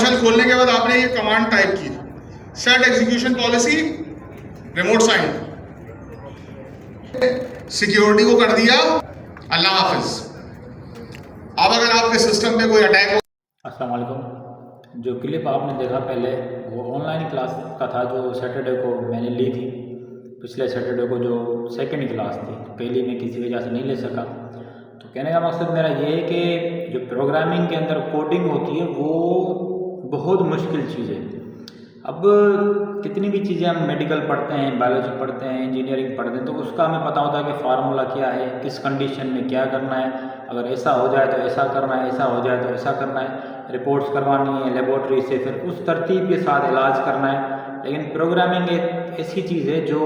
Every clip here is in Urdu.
شیل کھولنے کے بعد آپ نے یہ کمانڈ ٹائپ کی set execution policy remote sign, security کو کر دیا اللہ حافظ. اب اگر آپ کے سسٹم پہ کوئی اٹیک ہو. السلام علیکم. جو کلپ آپ نے دیکھا پہلے وہ آن لائن کلاس کا تھا جو سیٹرڈے کو میں نے لی تھی. پچھلے سیٹرڈے کو جو سیکنڈ کلاس تھی، پہلی میں کسی وجہ سے نہیں لے سکا. تو کہنے کا مقصد میرا یہ ہے کہ جو پروگرامنگ کے اندر کوڈنگ ہوتی ہے وہ بہت مشکل چیز ہے. اب کتنی بھی چیزیں ہم میڈیکل پڑھتے ہیں، بایولوجی پڑھتے ہیں، انجینئرنگ پڑھتے ہیں، تو اس کا ہمیں پتہ ہوتا ہے کہ فارمولا کیا ہے، کس کنڈیشن میں کیا کرنا ہے، اگر ایسا ہو جائے تو ایسا کرنا ہے، ایسا ہو جائے تو ایسا کرنا ہے، رپورٹس کروانی ہے لیبورٹری سے، پھر اس ترتیب کے ساتھ علاج کرنا ہے. لیکن پروگرامنگ ایک ایسی چیز ہے جو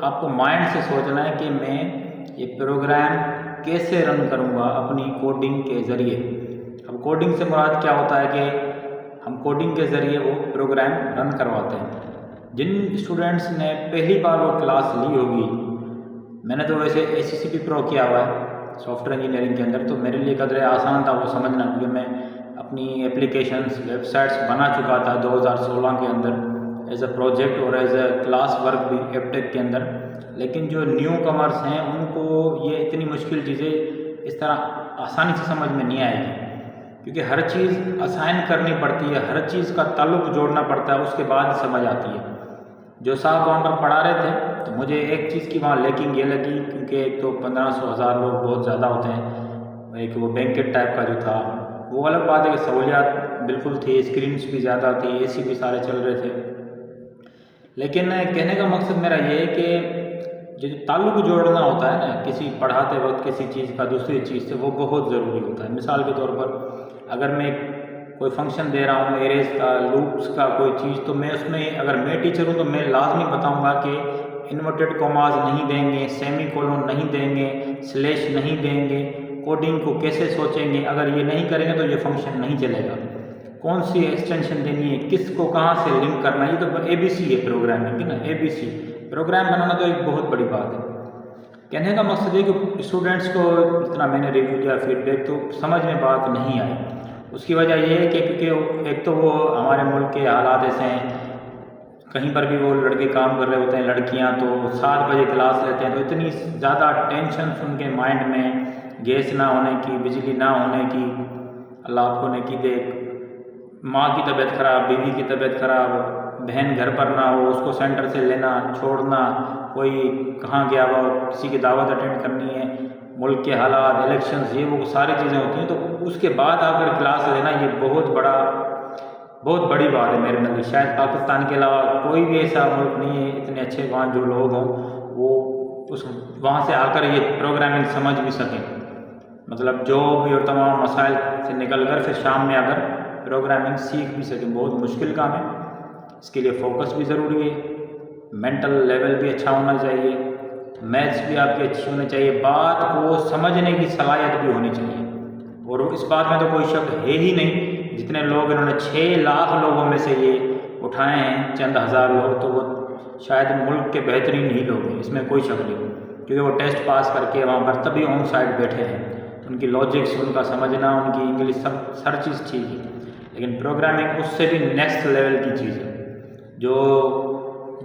آپ کو مائنڈ سے سوچنا ہے کہ میں یہ پروگرام کیسے رن کروں گا اپنی کوڈنگ کے ذریعے. اب کوڈنگ سے مراد کیا ہوتا ہے کہ ہم کوڈنگ کے ذریعے وہ پروگرام رن کرواتے ہیں. جن اسٹوڈنٹس نے پہلی بار وہ کلاس لی ہوگی، میں نے تو ویسے ACCP پرو کیا ہوا ہے سافٹ ویئر انجینئرنگ کے اندر، تو میرے لیے قدرے آسان تھا وہ سمجھنا، کیونکہ میں اپنی اپلیکیشنس ویب سائٹس بنا چکا تھا 2016 کے اندر ایز اے پروجیکٹ اور ایز اے کلاس ورک بھی ایپٹیک کے اندر. لیکن جو نیو کمرس ہیں ان کو یہ اتنی مشکل چیزیں اس طرح آسانی سے سمجھ میں نہیں آئے گی، کیونکہ ہر چیز اسائن کرنی پڑتی ہے، ہر چیز کا تعلق جوڑنا پڑتا ہے، اس کے بعد سمجھ آتی ہے. جو صاحب وہاں پر پڑھا رہے تھے تو مجھے ایک چیز کی وہاں لیکنگ یہ لگی، کیونکہ ایک تو 1500 1000 لوگ بہت زیادہ ہوتے ہیں، ایک وہ بینکٹ ٹائپ کا جو تھا وہ الگ بات ہے کہ سہولیات بالکل تھی، اسکرینس بھی زیادہ تھی، AC بھی سارے چل رہے تھے. لیکن کہنے کا مقصد میرا یہ ہے کہ جو تعلق جوڑنا ہوتا ہے نا کسی پڑھاتے وقت کسی چیز کا دوسری چیز سے، وہ بہت ضروری ہوتا ہے. مثال کے طور پر اگر میں کوئی فنکشن دے رہا ہوں ایریز کا، لوپس کا کوئی چیز، تو میں اس میں اگر میں ٹیچر ہوں تو میں لازمی بتاؤں گا کہ انورٹڈ کوماز نہیں دیں گے، سیمی کولون نہیں دیں گے، سلیش نہیں دیں گے، کوڈنگ کو کیسے سوچیں گے، اگر یہ نہیں کریں گے تو یہ فنکشن نہیں چلے گا، کون سی ایکسٹینشن دینی ہے، کس کو کہاں سے لنک کرنا ہے. یہ تو ABC ہے پروگرامنگ ہے نا، ABC پروگرام بنانا تو ایک بہت بڑی بات ہے. کہنے کا مقصد ہے کہ اسٹوڈنٹس کو جتنا میں نے ریویو کیا فیڈ بیک تو سمجھ میں بات نہیں آئی. اس کی وجہ یہ ہے کہ کیونکہ ایک تو وہ ہمارے ملک کے حالات ایسے ہیں، کہیں پر بھی وہ لڑکے کام کر رہے ہوتے ہیں، لڑکیاں تو 7 بجے کلاس لیتے ہیں، تو اتنی زیادہ ٹینشنس ان کے مائنڈ میں، گیس نہ ہونے کی، بجلی نہ ہونے کی، اللہ آپ کو نیکی دے، ماں کی طبیعت خراب، بیوی کی طبیعت خراب، بہن گھر پر نہ ہو، اس کو سینٹر سے لینا چھوڑنا، کوئی کہاں گیا ہوا، کسی کی دعوت اٹینڈ کرنی ہے، ملک کے حالات، الیکشنز، یہ وہ ساری چیزیں ہوتی ہیں، تو اس کے بعد آ کر کلاس لینا یہ بہت بڑی بات ہے میرے نظر. شاید پاکستان کے علاوہ کوئی بھی ایسا ملک نہیں ہے اتنے اچھے وہاں جو لوگ ہوں وہ وہاں سے آ کر یہ پروگرامنگ سمجھ بھی سکیں، مطلب جو بھی اور تمام مسائل سے نکل کر پھر شام میں اگر پروگرامنگ سیکھ بھی سکیں. بہت مشکل کام ہے، اس کے لیے فوکس بھی ضروری ہے، مینٹل لیول بھی اچھا ہونا چاہیے، میتھس بھی آپ کی اچھی ہونی چاہیے، بات کو سمجھنے کی صلاحیت بھی ہونی چاہیے. اور اس بات میں تو کوئی شک ہے ہی نہیں، جتنے لوگ انہوں نے 6 لاکھ لوگوں میں سے یہ اٹھائے ہیں چند ہزار لوگ، تو وہ شاید ملک کے بہترین ہی لوگ ہیں، اس میں کوئی شک نہیں، کیونکہ وہ ٹیسٹ پاس کر کے وہاں پر تبھی آن سائٹ بیٹھے ہیں. ان کی لاجکس، ان کا سمجھنا، ان کی انگلش، سب ہر چیز ٹھیک ہے. لیکن پروگرامنگ اس سے بھی نیکسٹ لیول کی چیز ہے.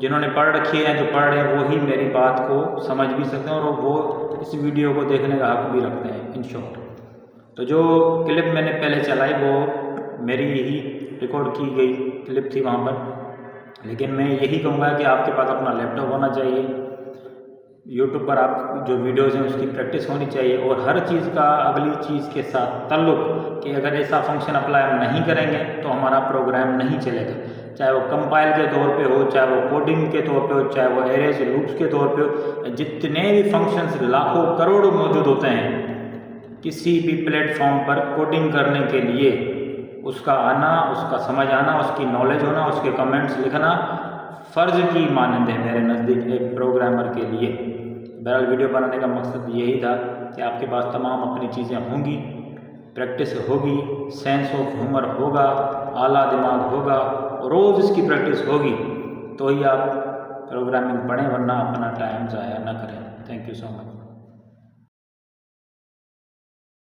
جنہوں نے پڑھ رکھی ہے، جو پڑھ رہے ہیں، وہی میری بات کو سمجھ بھی سکتے ہیں اور وہ اس ویڈیو کو دیکھنے کا حق بھی رکھتے ہیں ان شارٹ. تو جو کلپ میں نے پہلے چلائی وہ میری یہی ریکارڈ کی گئی کلپ تھی وہاں پر. لیکن میں یہی کہوں گا کہ آپ کے پاس اپنا لیپ ٹاپ ہونا چاہیے، یوٹیوب پر آپ جو ویڈیوز ہیں اس کی پریکٹس ہونی چاہیے، اور ہر چیز کا اگلی چیز کے ساتھ تعلق، کہ اگر ایسا فنکشن اپلائی ہم نہیں کریں گے تو ہمارا پروگرام نہیں چلے گا، چاہے وہ کمپائل کے طور پہ ہو، چاہے وہ کوڈنگ کے طور پہ ہو، چاہے وہ ایریز لوپس کے طور پہ ہو. جتنے بھی فنکشنز لاکھوں کروڑوں موجود ہوتے ہیں کسی بھی پلیٹ فارم پر کوڈنگ کرنے کے لیے، اس کا آنا، اس کا سمجھ آنا، اس کی نالج ہونا، اس کے کمنٹس لکھنا فرض کی مانند ہے میرے نزدیک ایک پروگرامر کے لیے. بہرحال ویڈیو بنانے کا مقصد یہی تھا کہ آپ کے پاس تمام اپنی چیزیں ہوں گی، پریکٹس ہوگی، سینس آف ہیومر ہوگا، اعلیٰ دماغ ہوگا، روز اس کی پریکٹس ہوگی تو ہی آپ پروگرامنگ پڑھیں، ورنہ اپنا ٹائم ضائع نہ کریں. Thank you so much.